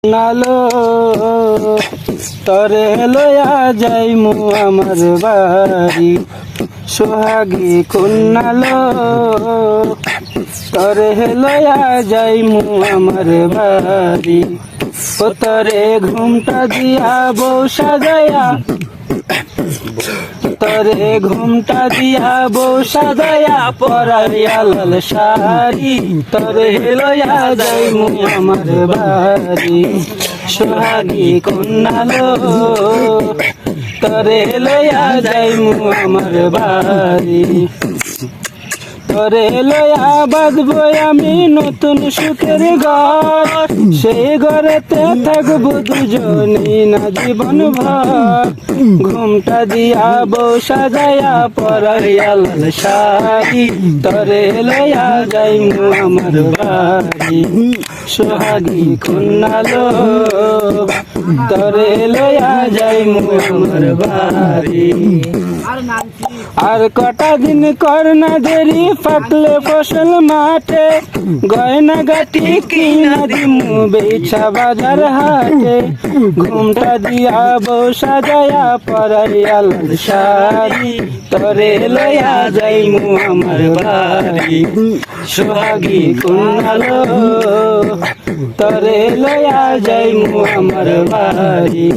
নালো তরে লয়া যাইমু আমার বাড়ি সোহাগী কন্যালো তরে লয়া যাইমু আমার বাড়ি ও তরে ঘুমটা দিয়া বউ সাজায়া তরে ঘুমটা দিয়া বউ সাজায়া পরাইয়া লাল শাড়ি তরে লয়া যাইমু আমার বাড়ি সোহাগী কন্যালো তরে লয়া যাইমু আমার বাড়ি তরে লয়া বাঁধবো আমি নতুন সুখের ঘর সেই ঘরেতে থাকবো দুজনই না জীবন ভর ঘুমটা দিয়া বউ সাজায়া পরাইয়া লাল শাড়ি তরে লয়া যাইমু আমার বাড়ি সোহাগী কন্যালো তরে লয়া যাইমু আমার বাড়ি আর কটা দিন কর না দেরি পাকলে ফসল মাঠে গয়না গাটি কিনা দিমু বেচা বাজার হাটে ঘুমটা দিয়া বউ সাজায়া পরাইয়া লাল শাড়ি তরে লয়া যাইমু আমার বাড়ি সোহাগী কন্যালো তরে লয়া যাইমু আমার বাড়ি।